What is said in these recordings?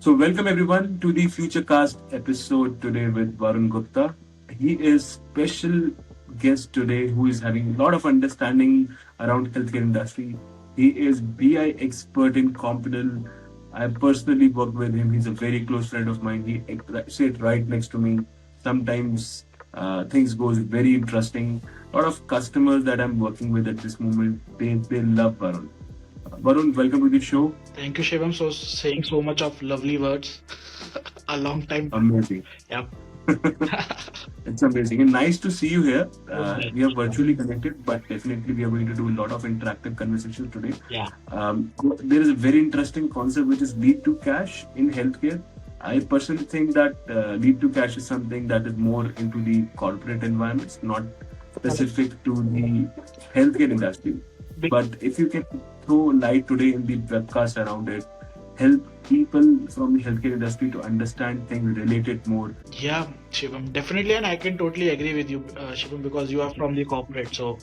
So, welcome everyone to the Futurecast episode today with Varun Gupta. He is special guest today who is having a lot of understanding around healthcare industry. He is BI expert in Compunnel. I personally worked with him. He's a very close friend of mine. He sit right next to me. Sometimes things goes very interesting. A lot of customers that I'm working with at this moment, they love Varun. Varun, welcome to the show. Thank you, Shivam, for saying so much of lovely words. A long time. Amazing. Yeah. It's amazing and nice to see you here. Okay. We are virtually connected, but definitely we are going to do a lot of interactive conversations today. Yeah. There is a very interesting concept which is lead to cash in healthcare. I personally think that lead to cash is something that is more into the corporate environments, not specific to the healthcare industry. Big- But if you can throw light today in the webcast around it, help people from the healthcare industry to understand things related more. Yeah, Shivam, definitely, and I can totally agree with you, Shivam, because you are from the corporate, so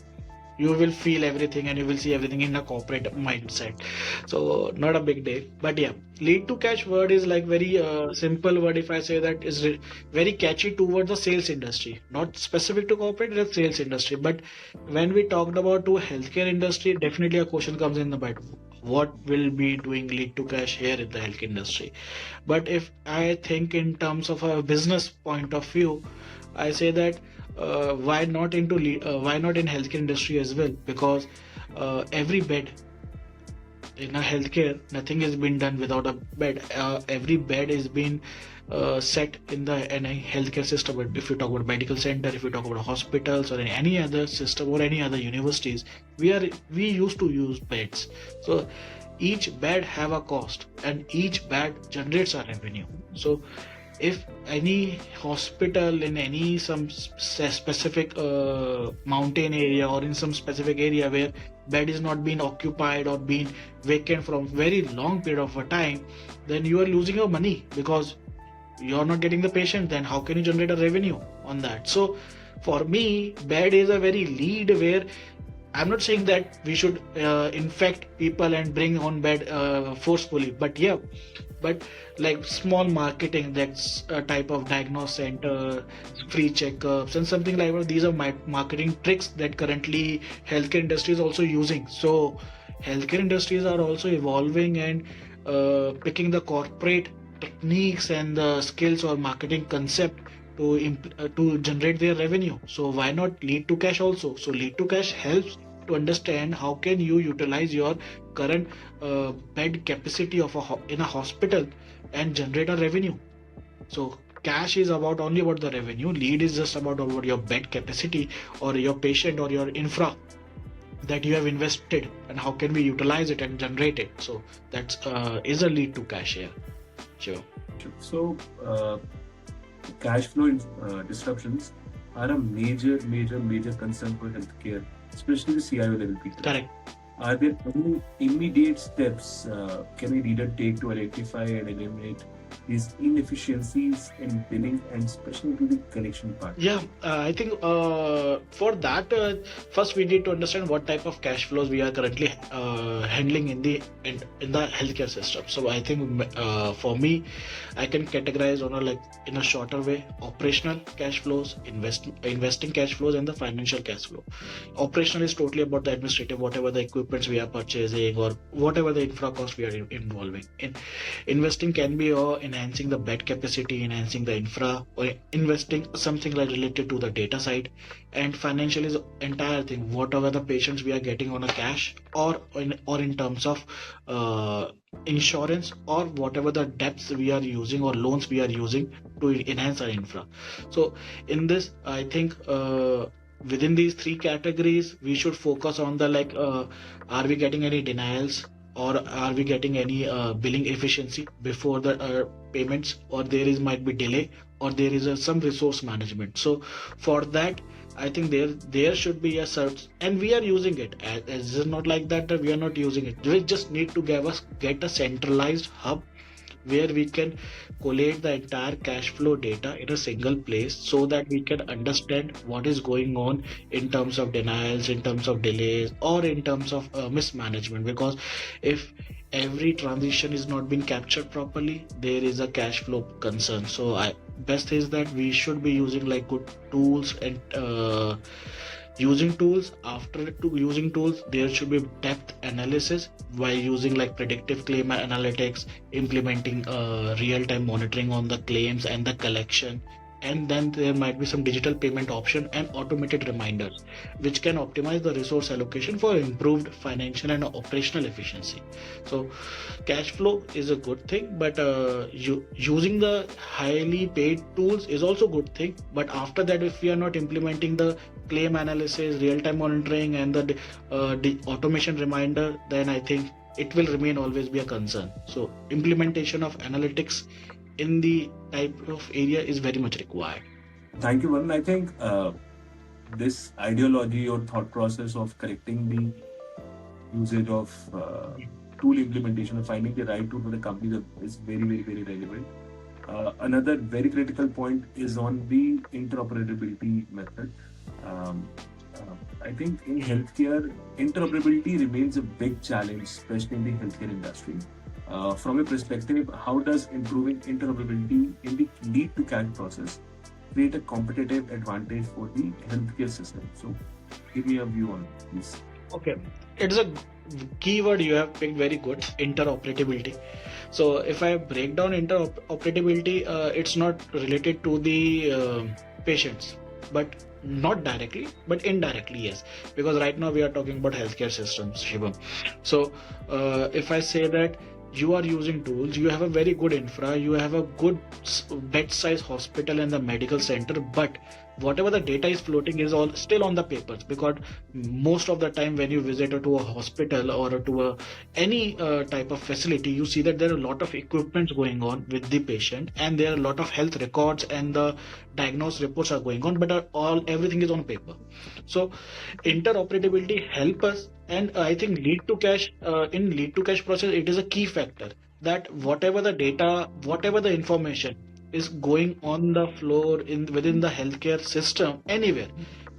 you will feel everything and you will see everything in a corporate mindset. So not a big deal, but yeah, lead to cash word is like very simple word. If I say that is very catchy towards the sales industry, not specific to corporate, it's sales industry. But when we talked about to healthcare industry, definitely a question comes in the mind: what will be doing lead to cash here in the healthcare industry? But if I think in terms of a business point of view, I say that why not in healthcare industry as well? Because every bed in a healthcare, nothing has been done without a bed. Every bed is been set in a healthcare system. But if you talk about medical center, if you talk about hospitals or any other system or any other universities, we used to use beds. So each bed have a cost and each bed generates a revenue. So if any hospital in any some specific mountain area or in some specific area where bed is not being occupied or being vacant from very long period of a time, then you are losing your money because you're not getting the patient. Then how can you generate a revenue on that? So for me, bed is a very lead where I'm not saying that we should infect people and bring on bed forcefully, but yeah, but like small marketing, that's a type of diagnose center, free checkups, and something like that. These are my marketing tricks that currently healthcare industry is also using. So healthcare industries are also evolving and picking the corporate techniques and the skills or marketing concept to generate their revenue. So why not lead to cash also? So lead to cash helps to understand how can you utilize your current bed capacity of in a hospital and generate a revenue. So cash is about only about the revenue. Lead is just about your bed capacity or your patient or your infra that you have invested and how can we utilize it and generate it. So that's is a lead to cash here. Sure. So, cash flow disruptions are a major concern for healthcare, especially the CIO level people. Correct. Are there any immediate steps can a leader take to identify and eliminate these inefficiencies in billing and especially to the collection part? Yeah, I think for that, first we need to understand what type of cash flows we are currently handling in the healthcare system. So I think for me, I can categorize on a like in a shorter way: operational cash flows, investing cash flows, and the financial cash flow. Operational is totally about the administrative, whatever the equipments we are purchasing or whatever the infra cost we are involving in. Investing can be enhancing the bed capacity, enhancing the infra, or investing something like related to the data side. And financial is entire thing, whatever the patients we are getting on a cash or in terms of insurance or whatever the debts we are using or loans we are using to enhance our infra. So in this, I think within these three categories, we should focus on the like, are we getting any denials? Or are we getting any billing efficiency before the payments, or there is might be delay, or there is some resource management. So for that, I think there should be a search, and we are using it. As it's not like that we are not using it. We just need to get a centralized hub where we can collate the entire cash flow data in a single place so that we can understand what is going on in terms of denials, in terms of delays, or in terms of mismanagement. Because if every transition is not being captured properly, there is a cash flow concern. So I best is that we should be using like good tools and using tools. After to using tools, there should be depth analysis by using like predictive claim analytics, implementing real-time monitoring on the claims and the collection. And then there might be some digital payment option and automated reminders, which can optimize the resource allocation for improved financial and operational efficiency. So cash flow is a good thing, but using the highly paid tools is also good thing. But after that, if we are not implementing the claim analysis, real-time monitoring, and the automation reminder, then I think it will remain always be a concern. So implementation of analytics in the type of area is very much required. Thank you, Varun. I think this ideology or thought process of correcting the usage of tool implementation or finding the right tool for the company is very, very, very relevant. Another very critical point is on the interoperability method. Um, I think in healthcare, interoperability remains a big challenge, especially in the healthcare industry. From a perspective, how does improving interoperability in the lead to cash process create a competitive advantage for the healthcare system? So, give me a view on this. Okay, it's a keyword you have picked very good, interoperability. So if I break down interoperability, it's not related to the patients, but not directly, but indirectly, yes. Because right now we are talking about healthcare systems, Shivam. So if I say that you are using tools, you have a very good infra, you have a good bed size hospital and the medical center, but whatever the data is floating is all still on the papers, because most of the time when you visit to a hospital or to any type of facility, you see that there are a lot of equipments going on with the patient, and there are a lot of health records and the diagnosed reports are going on, but all everything is on paper. So interoperability help us, and I think lead to cash, in lead to cash process, it is a key factor that whatever the data, whatever the information is going on the floor in within the healthcare system anywhere,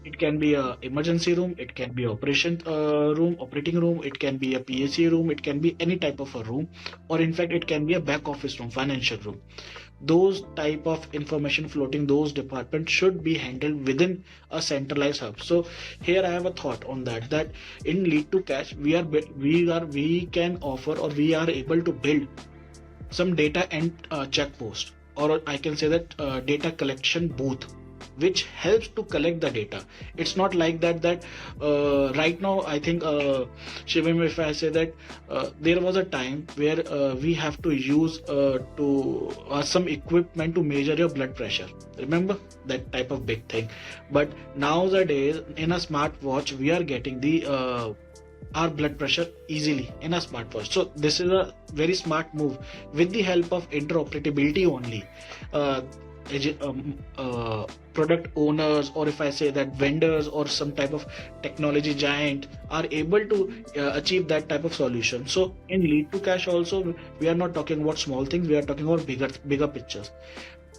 it can be a emergency room, it can be operation room, operating room, it can be a PAC room, it can be any type of a room, or in fact it can be a back office room, financial room. Those type of information floating, those departments should be handled within a centralized hub. So here I have a thought on that, that in lead to cash we can offer, or we are able to build some data and check post, or I can say that data collection booth, which helps to collect the data. It's not like that right now I think, Shivam, if I say that there was a time where we have to use to some equipment to measure your blood pressure. Remember that type of big thing? But nowadays in a smartwatch we are getting the our blood pressure easily in a smartwatch. So this is a very smart move with the help of interoperability only. Uh, Product owners, or if I say that vendors or some type of technology giant, are able to achieve that type of solution. So in lead to cash also, we are not talking about small things, we are talking about bigger pictures.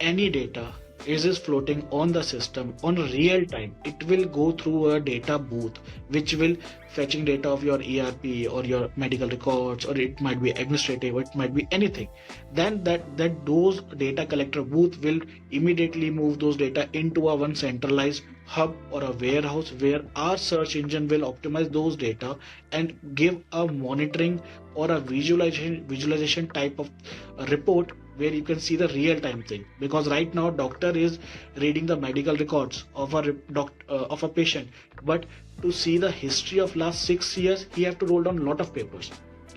Any data is floating on the system on real time, it will go through a data booth, which will fetching data of your ERP or your medical records, or it might be administrative, or it might be anything. Then that those data collector booth will immediately move those data into a one centralized hub or a warehouse, where our search engine will optimize those data and give a monitoring or a visualization type of report, where you can see the real time thing. Because right now doctor is reading the medical records of a patient, but to see the history of last 6 years he have to roll down a lot of papers.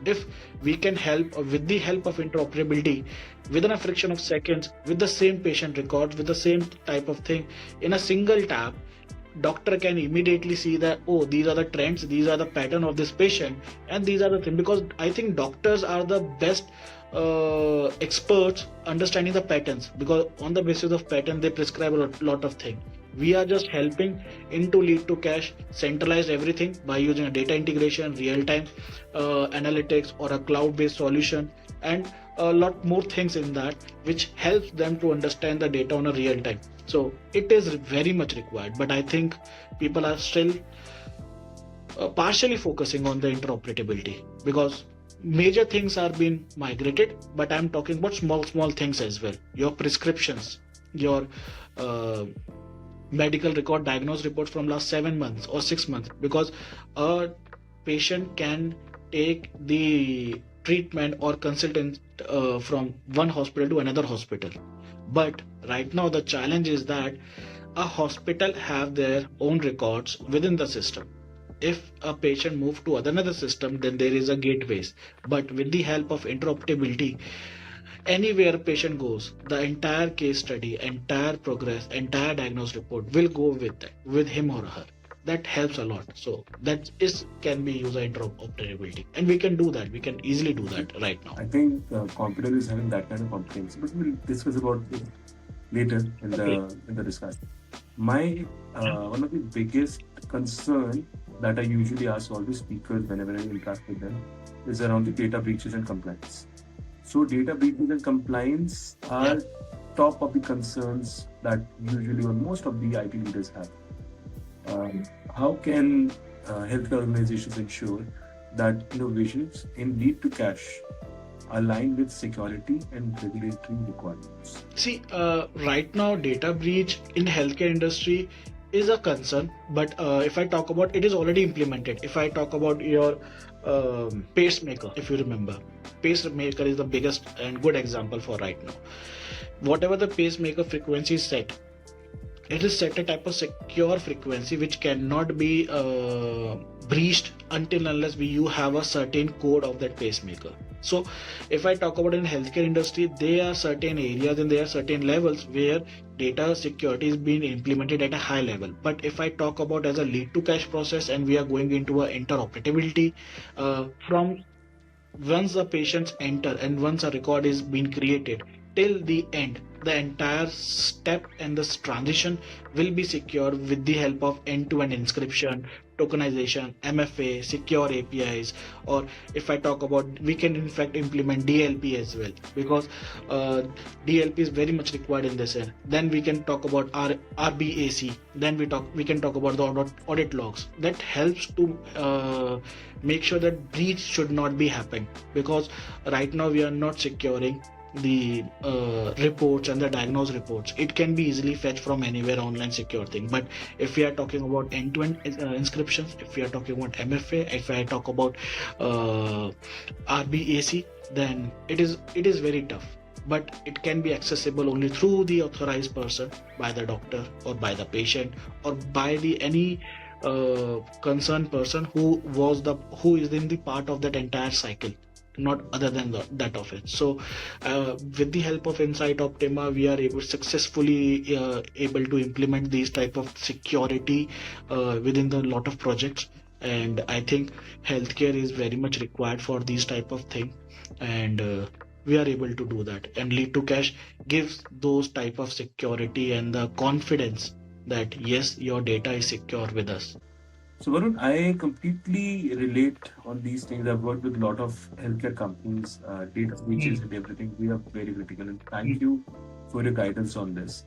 If we can help, with the help of interoperability, within a fraction of seconds, with the same patient records, with the same type of thing, in a single tab, doctor can immediately see that, oh, these are the trends, these are the pattern of this patient, and these are the things. Because I think doctors are the best experts understanding the patterns, because on the basis of pattern they prescribe a lot of things. We are just helping into lead to cash, centralize everything by using a data integration, real time analytics, or a cloud based solution, and a lot more things in that, which helps them to understand the data on a real time. So it is very much required, but I think people are still partially focusing on the interoperability, because major things are being migrated, but I'm talking about small things as well. Your prescriptions, your uh, medical record, diagnosed reports from last 7 months or 6 months, because a patient can take the treatment or consultant from one hospital to another hospital. But right now the challenge is that a hospital have their own records within the system. If a patient move to another system, then there is a gateways. But with the help of interoperability, anywhere patient goes, the entire case study, entire progress, entire diagnosed report will go with that, with him or her. That helps a lot. So that is can be user interoperability, and we can do that. We can easily do that right now. I think Compunnel is having that kind of competency, but we'll discuss about it later in Okay. the discussion. My one of the biggest concern that I usually ask all the speakers whenever I interact with them is around the data breaches and compliance. So data breaches and compliance are top of the concerns that usually or most of the IT leaders have. How can healthcare organizations ensure that innovations in lead to cash align with security and regulatory requirements? See, right now, data breach in healthcare industry is a concern, but if I talk about it is already implemented. If I talk about your pacemaker, if you remember, pacemaker is the biggest and good example for right now. Whatever the pacemaker frequency is set, it is set a type of secure frequency which cannot be breached until unless you have a certain code of that pacemaker. So if I talk about in healthcare industry, there are certain areas and there are certain levels where data security is being implemented at a high level. But if I talk about as a lead to cache process, and we are going into a interoperability from once the patients enter and once a record is being created till the end, the entire step and this transition will be secure with the help of end-to-end encryption, tokenization, MFA, secure APIs, or if I talk about, we can in fact implement DLP as well, because DLP is very much required in this end. Then we can talk about RBAC. Then we can talk about the audit logs. That helps to make sure that breach should not be happen, because right now we are not securing the reports and the diagnosed reports. It can be easily fetched from anywhere, online secure thing. But if we are talking about end-to-end inscriptions, if we are talking about MFA, if I talk about RBAC, then it is very tough. But it can be accessible only through the authorized person, by the doctor or by the patient or by the any concerned person who is in the part of that entire cycle, not other than that of it. So with the help of Insight Optima, we are successfully able to implement these type of security within the lot of projects. And I think healthcare is very much required for these type of thing, and we are able to do that. And lead to cache gives those type of security and the confidence that yes, your data is secure with us. So Varun, I completely relate on these things. I've worked with a lot of healthcare companies, data breaches and everything. We are very critical, and thank you for your guidance on this.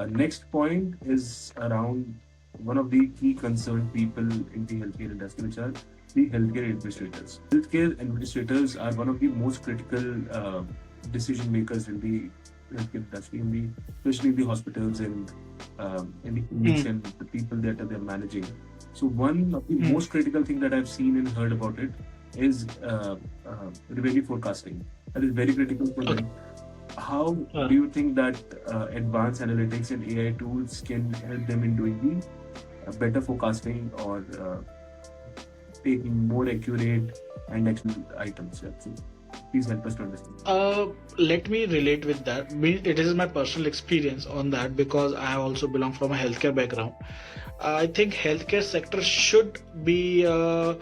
Next point is around one of the key concerned people in the healthcare industry, which are the healthcare administrators. Healthcare administrators are one of the most critical decision makers in the healthcare industry, especially in the hospitals and in the clinics and the people that they're managing. So one of the most critical thing that I've seen and heard about it is revenue forecasting. That is very critical for them. How do you think that advanced analytics and AI tools can help them in doing the better forecasting or taking more accurate and actual items? Yeah, so please help us to understand. Let me relate with that. It is my personal experience on that, because I also belong from a healthcare background. I think healthcare sector should be health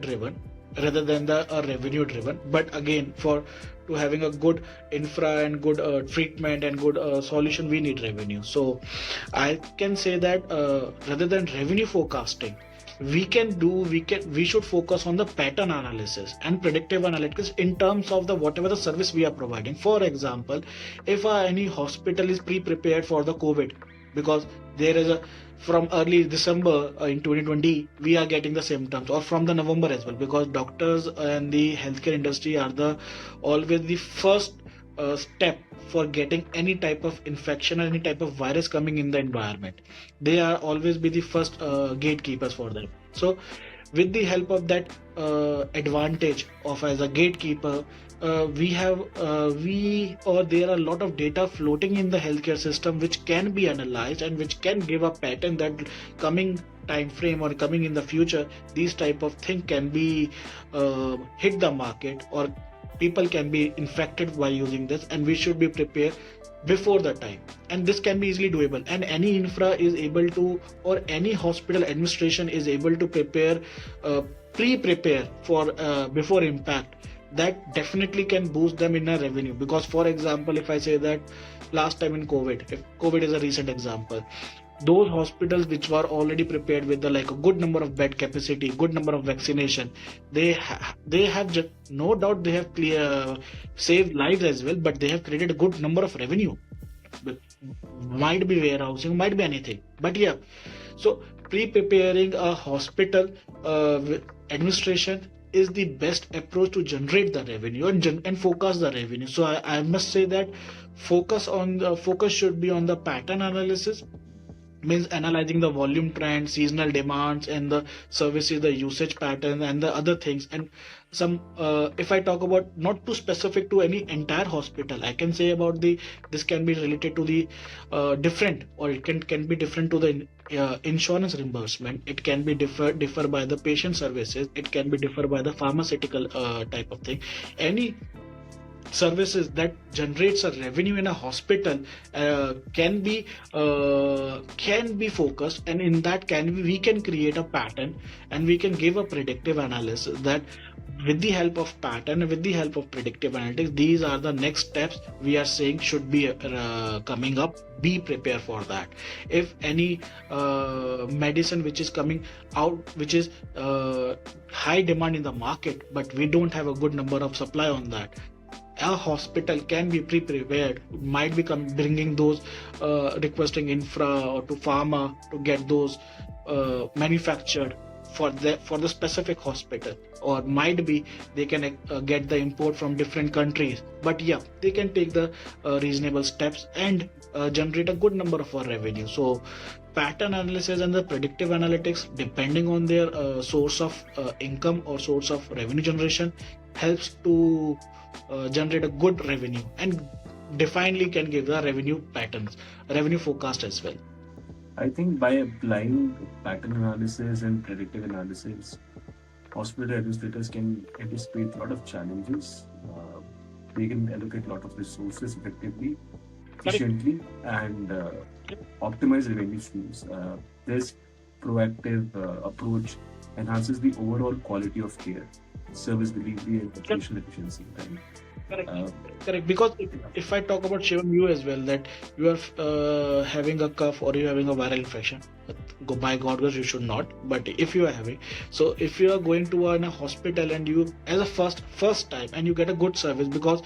driven rather than the revenue driven. But again, for to having a good infra and good treatment and good solution, we need revenue. So I can say that rather than revenue forecasting, we should focus on the pattern analysis and predictive analytics in terms of the whatever the service we are providing. For example, if any hospital is pre-prepared for the COVID, because there is a from early December in 2020 we are getting the symptoms, or from the November as well, because doctors and the healthcare industry are the always the first step for getting any type of infection or any type of virus coming in the environment. They are always be the first gatekeepers for them. So with the help of that advantage of as a gatekeeper, we have we or there are a lot of data floating in the healthcare system which can be analyzed and which can give a pattern that coming time frame or coming in the future these type of thing can be hit the market, or people can be infected by using this, and we should be prepared before the time. And this can be easily doable, and any infra is able to, or any hospital administration is able to prepare uh, pre-prepare for before impact. That definitely can boost them in a revenue, because for example, if I say that last time in COVID, if COVID is a recent example, those hospitals which were already prepared with the like a good number of bed capacity, good number of vaccination, they have just, no doubt they have clear saved lives as well, but they have created a good number of revenue. But might be warehousing, might be anything, but yeah. So pre-preparing a hospital administration is the best approach to generate the revenue and and focus the revenue. So I must say that focus should be on the pattern analysis, means analyzing the volume trend, seasonal demands, and the services, the usage pattern, and the other things. And some, if I talk about not too specific to any entire hospital, I can say about the this can be related to the different, or it can be different to the insurance reimbursement. It can be differ by the patient services. It can be differ by the pharmaceutical type of thing. Any services that generates a revenue in a hospital can be focused, and in that we can create a pattern, and we can give a predictive analysis that with the help of pattern and with the help of predictive analytics, these are the next steps we are saying should be coming up. Be prepared for that. If any medicine which is coming out, which is high demand in the market, but we don't have a good number of supply on that, a hospital can be pre-prepared, might be bringing those requesting infra or to pharma to get those manufactured for the specific hospital, or might be they can get the import from different countries. But yeah, they can take the reasonable steps and generate a good number of our revenue. So pattern analysis and the predictive analytics, depending on their source of income or source of revenue generation, helps to generate a good revenue, and definitely can give the revenue patterns, revenue forecast as well. I think by applying pattern analysis and predictive analysis, hospital administrators can anticipate a lot of challenges. They can allocate a lot of resources effectively, Correct. efficiently, and optimize revenue streams. This proactive approach enhances the overall quality of care, service delivery, and operational efficiency. Right? Correct. Uh, Correct. Because if I talk about Shivam, you as well, that you are having a cough or you're having a viral infection, but go by God, because you should not. But if you are having, so if you are going to a hospital and you as a first time and you get a good service, because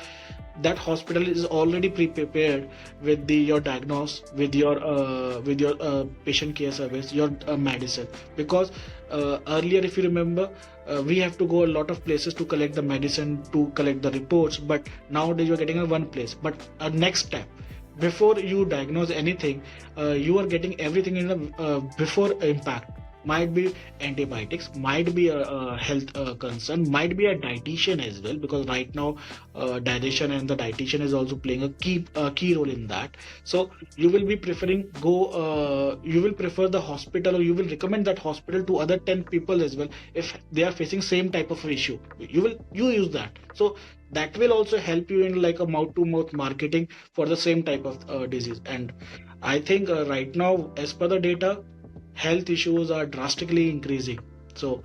that hospital is already pre-prepared with your diagnose, with your patient care service, your medicine. Because earlier, if you remember, we have to go a lot of places to collect the medicine, to collect the reports, but nowadays you're getting a one place. But next step, before you diagnose anything, you are getting everything in the before impact. Might be antibiotics, might be a health concern, might be a dietitian as well, because right now dietitian and the dietitian is also playing a key role in that. So you will be preferring you will prefer the hospital, or you will recommend that hospital to other 10 people as well if they are facing same type of issue. You use that. So that will also help you in like a mouth to mouth marketing for the same type of disease. And I think right now, as per the data, health issues are drastically increasing. So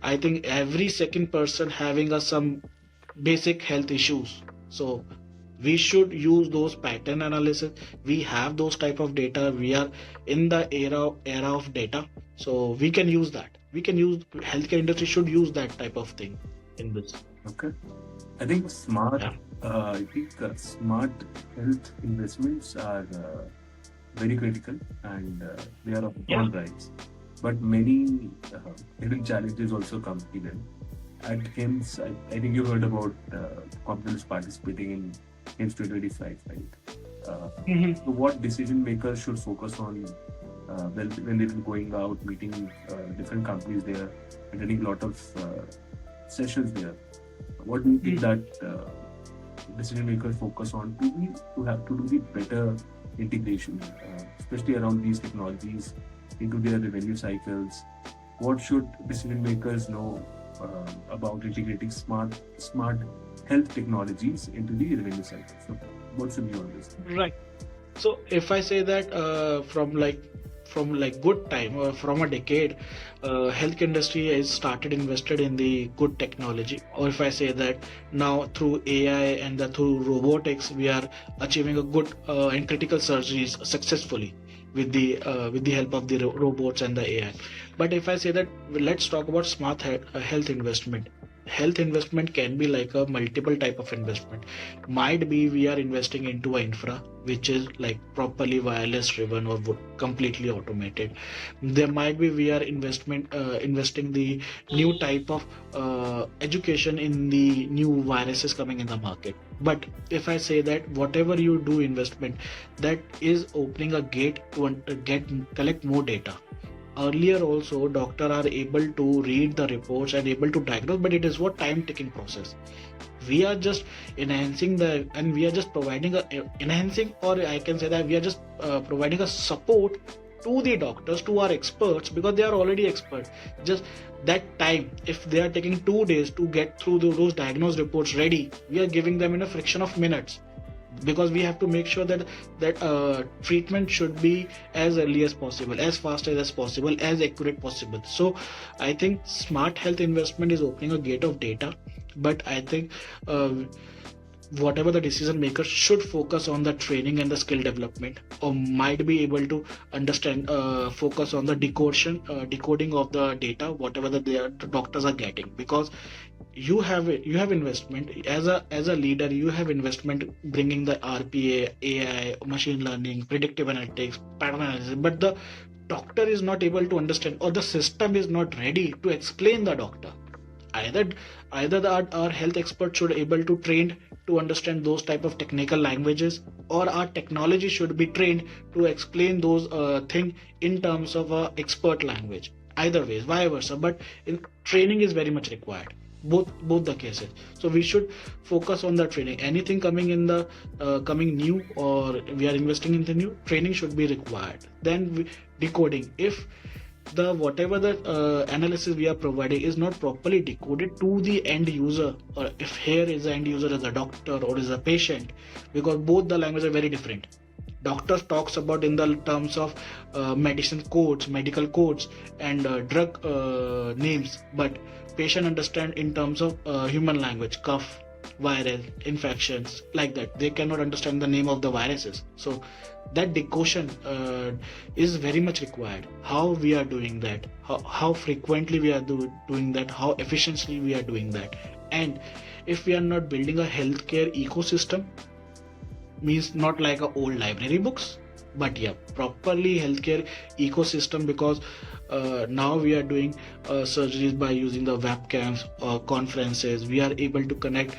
I think every second person having some basic health issues. So we should use those pattern analysis. We have those type of data. We are in the era of data. So we can use that. We can use, healthcare industry should use that type of thing in this. okay. I think smart. Yeah. I think smart health investments are very critical, and they are Yeah. on rise. But many hidden challenges also come in. At HIMS, I think you heard about Compunnel participating in HIMS 2025, right? Mhm. So what decision makers should focus on when they've been going out, meeting different companies there, attending a lot of sessions there? What do you think Mhm. that decision makers focus on to have to do the better integration, especially around these technologies into their revenue cycles? What should decision makers know about integrating smart health technologies into the revenue cycle? So, what's your view on this? Right. So if I say that from like good time or from a decade, health industry has started invested in the good technology. Or if I say that now through AI and through robotics, we are achieving a good and critical surgeries successfully with the help of the robots and the AI. But if I say that let's talk about smart health investment. Health investment can be like a multiple type of investment. Might be we are investing into a infra which is like properly wireless driven or completely automated. There might be we are investing the new type of education in the new viruses coming in the market. But if I say that whatever you do investment, that is opening a gate to get collect more data. Earlier also doctor are able to read the reports and able to diagnose, but it is what time taking process. We are just enhancing the and we are just providing a enhancing, or I can say that we are just providing a support to the doctors, to our experts, because they are already expert. Just that time, if they are taking 2 days to get through those diagnosed reports ready, we are giving them in a friction of minutes, because we have to make sure that treatment should be as early as possible, as fast as possible, as accurate possible. So I think smart health investment is opening a gate of data. But I think uh, whatever the decision makers should focus on the training and the skill development, or might be able to understand focus on the decoding of the data, whatever the doctors are getting. Because you have investment as a leader, you have investment bringing the RPA, AI, machine learning, predictive analytics, pattern analysis, but the doctor is not able to understand, or the system is not ready to explain the doctor. Either either our health expert should able to train to understand those type of technical languages, or our technology should be trained to explain those thing in terms of a expert language. Either ways, vice versa, but training is very much required, both the cases. So we should focus on the training. Anything coming in the coming new, or we are investing in the new, training should be required. Then decoding, if the whatever the analysis we are providing is not properly decoded to the end user, or if here is the end user as a doctor or is a patient, because both the languages are very different. Doctors talks about in the terms of medicine codes, medical codes, and drug names, but patient understand in terms of human language, cough, viral infections, like that. They cannot understand the name of the viruses. So that decoding is very much required. How we are doing that, how frequently we are doing that, how efficiently we are doing that. And if we are not building a healthcare ecosystem, means not like a old library books, but yeah, properly healthcare ecosystem. Because now we are doing surgeries by using the webcams, conferences. We are able to connect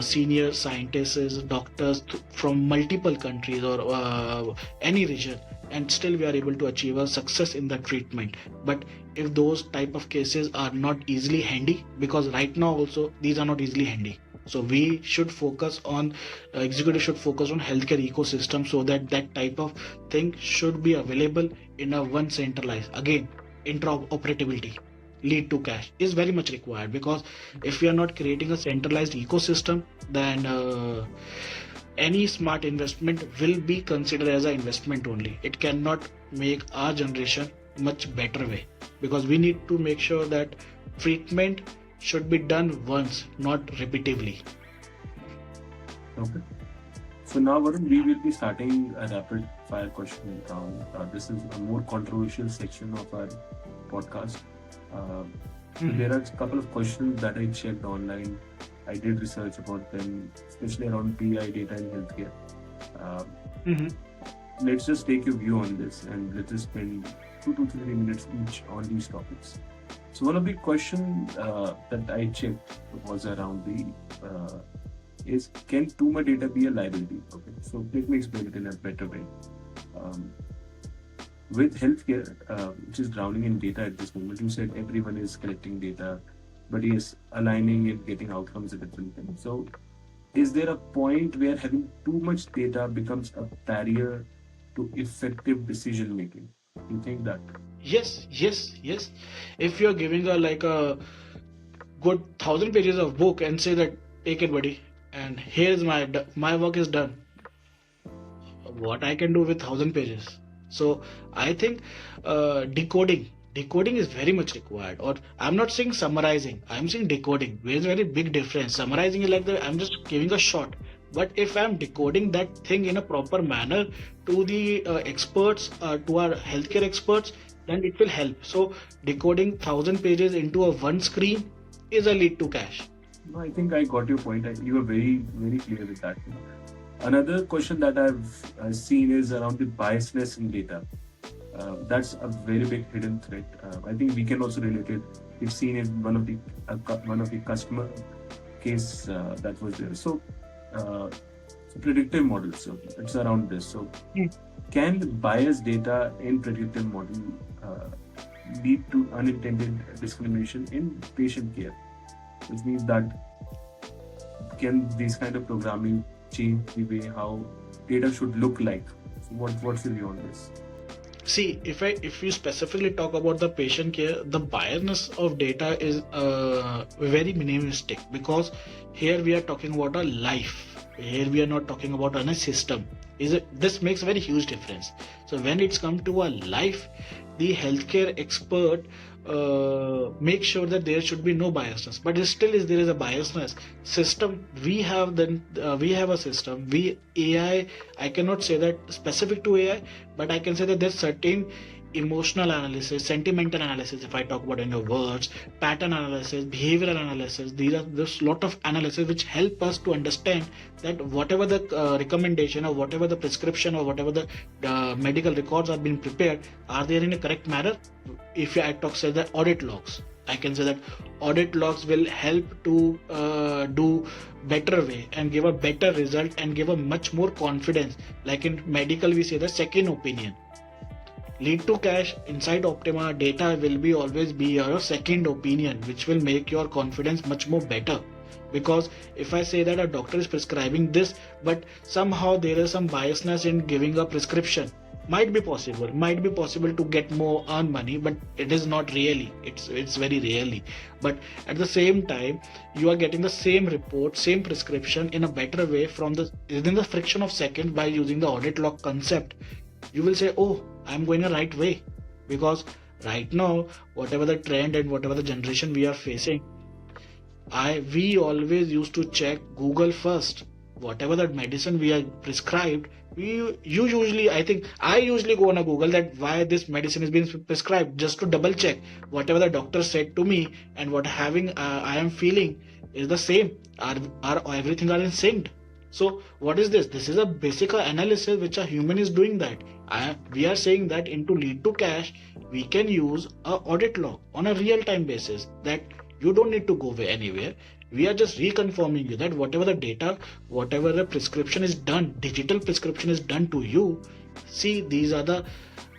senior scientists, doctors from multiple countries, or any region, and still we are able to achieve a success in the treatment. But if those type of cases are not easily handy, because right now also these are not easily handy, so we should focus on executive should focus on healthcare ecosystem, so that that type of thing should be available in a one centralized. Again, interoperability lead to cash is very much required, because if we are not creating a centralized ecosystem, then any smart investment will be considered as an investment only. It cannot make our generation much better way, because we need to make sure that treatment should be done once, not repeatedly. Okay. So now, Varun, we will be starting a rapid fire question round. This is a more controversial section of our podcast. So there are a couple of questions that I checked online. I did research about them, especially around PI data in healthcare. Uh, Mhm. let's just take your view on this, and let's just spend 2 to 3 minutes each on these topics. So one of the questions that I checked was around the is, can too much data be a liability? Okay, so let me explain it in a better way. Um, with healthcare, which is drowning in data at this moment, you said everyone is collecting data, but yes, aligning it, getting outcomes is a different thing. So is there a point where having too much data becomes a barrier to effective decision making? You think that? Yes, yes, yes. If you're giving a like a good 1,000 pages of book and say that take it, buddy, and here's my work is done. What I can do with 1,000 pages? So I think decoding is very much required. Or I'm not saying summarizing. I'm saying decoding. There's a very big difference. Summarizing is like I'm just giving a shot. But if I'm decoding that thing in a proper manner to the experts, to our healthcare experts, then it will help. So decoding 1,000 pages into a one screen is a lead to cash. No, I think I got your point. You were very clear with that. Another question that I've seen is around the biasness in data. That's a very big hidden threat. I think we can also relate it. We've seen it one of the customer case that was there. So predictive models. So it's around this. So can biased data in predictive model lead to unintended discrimination in patient care? Which means that can these kind of programming change the way how data should look like? So what's your view on this? See, if you specifically talk about the patient care, the biasness of data is very minimalistic, because here we are talking about a life. Here we are not talking about a system. This makes a very huge difference. So when it's come to a life, the healthcare expert make sure that there should be no biasness. But there is a biasness. System we have a system. AI. I cannot say that specific to AI, but I can say that there's certain emotional analysis, sentimental analysis, if I talk about in your words, pattern analysis, behavioral analysis. There's a lot of analysis which help us to understand that whatever the recommendation or whatever the prescription or whatever the medical records are being prepared, are they in a correct manner? If I say the audit logs, I can say that audit logs will help to do better way and give a better result and give a much more confidence. Like in medical, we say the second opinion. Lead to cash inside Optima data will be always be your second opinion, which will make your confidence much more better. Because if I say that a doctor is prescribing this, but somehow there is some biasness in giving a prescription, might be possible to get more earn money, but it is not really. It's very rarely. But at the same time, you are getting the same report, same prescription in a better way within the friction of seconds by using the audit log concept. You will say, oh, I'm going the right way. Because right now, whatever the trend and whatever the generation we are facing, we always used to check Google first. Whatever the medicine we are prescribed, I usually go on a Google that why this medicine is being prescribed, just to double check whatever the doctor said to me and what I am feeling is the same. Are everything are in sync? So what is this? This is a basic analysis which a human is doing that. We are saying that into lead to cash, we can use a audit log on a real-time basis, that you don't need to go anywhere. We are just reconfirming you that whatever the data, whatever the prescription is done, digital prescription is done to you. See, these are the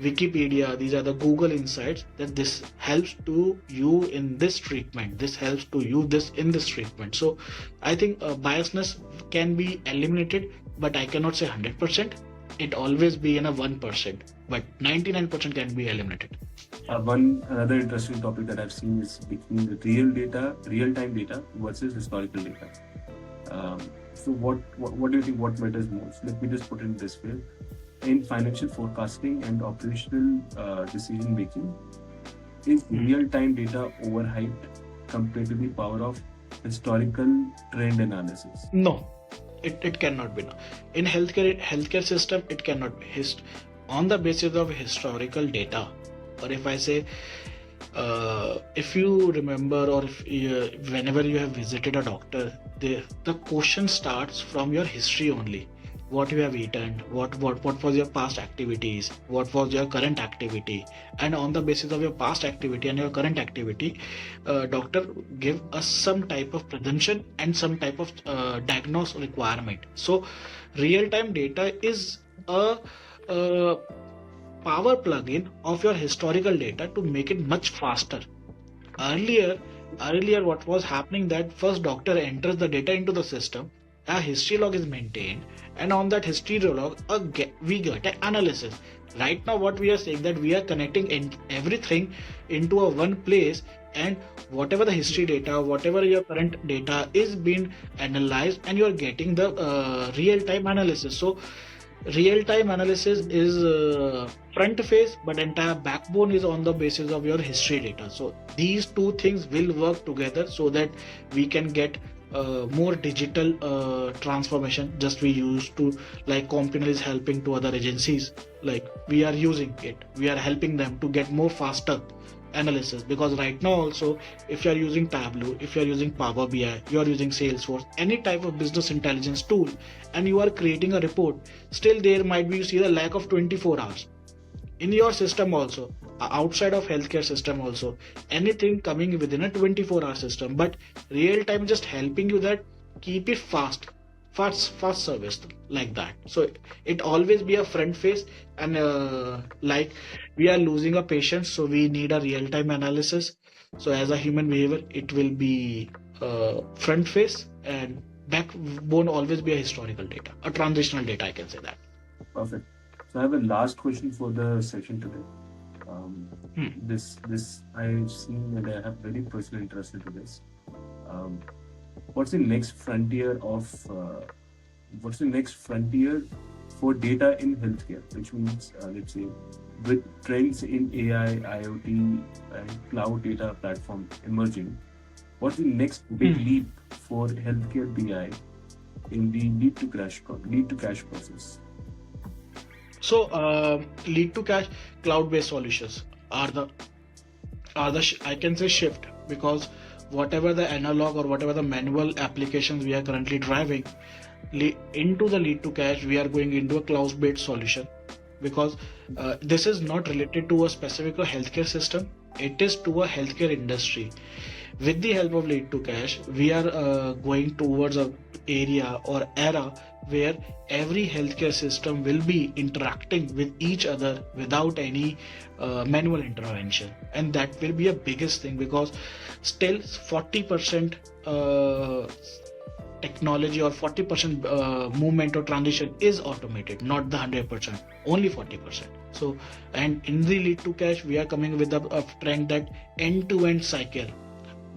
Wikipedia, these are the Google insights, that this helps to you in this treatment. This helps to you in this treatment. So I think biasness can be eliminated, but I cannot say 100%. It always be in a 1%, but 99% can be eliminated. Another interesting topic that I've seen is between the real-time data versus historical data. So what do you think? What matters most? Let me just put it this way: in financial forecasting and operational decision making, is real-time data overhyped compared to the power of historical trend analysis? No, it cannot be. No. In healthcare system, it cannot be. On the basis of historical data, or if I say, if you remember, or whenever you have visited a doctor, the question starts from your history only. what you have eaten, what was your past activities, what was your current activity, and on the basis of your past activity and your current activity, doctor give us some type of presumption and some type of diagnose requirement. So real time data is a power plugin of your historical data to make it much faster. Earlier, earlier what was happening that first doctor enters the data into the system, a history log is maintained, and on that history log, we get an analysis. Right now, what we are saying that we are connecting everything into a one place, and whatever the history data, whatever your current data is being analyzed, and you are getting the real time analysis. So real time analysis is front face, but entire backbone is on the basis of your history data. So these two things will work together so that we can get more digital transformation. Just we used to, like Compunnel is helping to other agencies, like we are using it, we are helping them to get more faster analysis. Because right now also, if you are using Tableau, if you are using Power BI, you are using Salesforce, any type of business intelligence tool, and you are creating a report, still there might be, you see the lack of 24 hours in your system also, outside of healthcare system also, anything coming within a 24-hour system. But real time just helping you that keep it fast service, like that. So it always be a front face, and like we are losing a patient, so we need a real time analysis. So as a human behavior, it will be front face, and backbone always be a historical data, a transitional data, I can say that. Perfect. So I have a last question for the session today. Hmm. This I've seen and I have very personal interest into this. Um, what's the next frontier of what's the next frontier for data in healthcare? Which means, let's say, with trends in AI, IoT, and cloud data platform emerging, what's the next big Hmm. leap for healthcare BI in the lead to cash process? So lead to cash cloud based solutions are the I can say shift, because whatever the analog or whatever the manual applications we are currently driving into the lead to cash, we are going into a cloud based solution. Because this is not related to a specific healthcare system, it is to a healthcare industry. With the help of lead to cash, we are going towards a area or era where every healthcare system will be interacting with each other without any manual intervention, and that will be a biggest thing. Because still 40% technology or 40% movement or transition is automated, not the 100%, only 40%. So, and in the lead to cash, we are coming with a trend that end to end cycle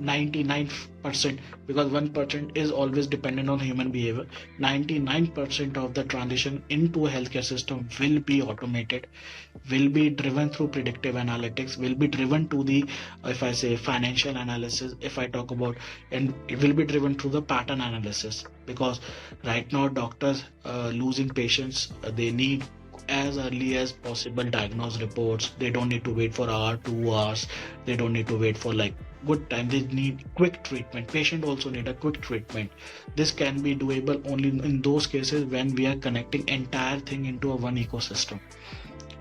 99%, because 1% is always dependent on human behavior. 99% of the transition into a healthcare system will be automated, will be driven through predictive analytics, will be driven to the, if I say financial analysis, if I talk about, and it will be driven through the pattern analysis. Because right now doctors losing patients, they need as early as possible diagnose reports. They don't need to wait for hour 2 hours, they don't need to wait for like good time, they need quick treatment. Patient also need a quick treatment. This can be doable only in those cases when we are connecting entire thing into a one ecosystem.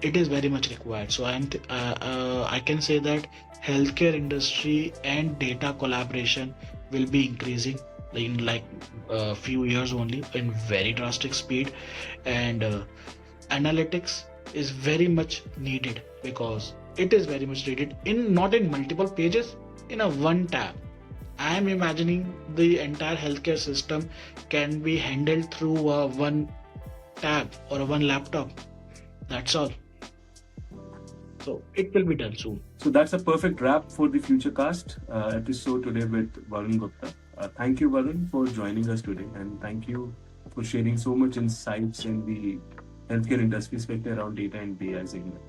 It is very much required. So I can say that healthcare industry and data collaboration will be increasing in like a few years only in very drastic speed. And analytics is very much needed, because it is very much needed in not in multiple pages, in a one tab. I am imagining the entire healthcare system can be handled through a one tab or a one laptop. That's all. So it will be done soon. So that's a perfect wrap for the Futurecast episode today with Varun Gupta. Thank you, Varun, for joining us today, and thank you for sharing so much insights in the healthcare industry, especially around data and BI segment.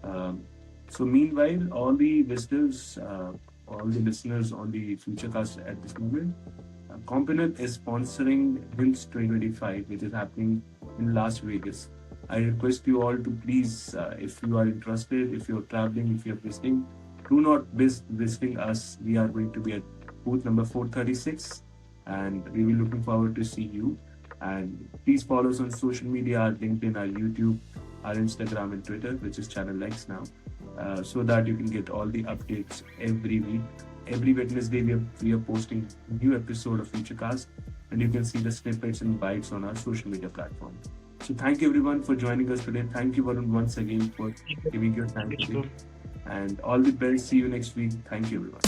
Um, so, meanwhile, all the listeners on the Futurecast at this moment, Compunnel is sponsoring HIMSS 2025, which is happening in Las Vegas. I request you all to please, if you are interested, if you're traveling, if you're visiting, do not miss visiting us. We are going to be at booth number 436, and we will be looking forward to see you. And please follow us on social media, our LinkedIn, our YouTube, our Instagram and Twitter, which is Channel X now, so that you can get all the updates every week. Every Wednesday, we are posting new episode of Futurecast, and you can see the snippets and bites on our social media platform. So thank you everyone for joining us today. Thank you, Varun, once again for Thank you. giving your Thank time you, today. Shivam. And all the best. See you next week. Thank you, everyone.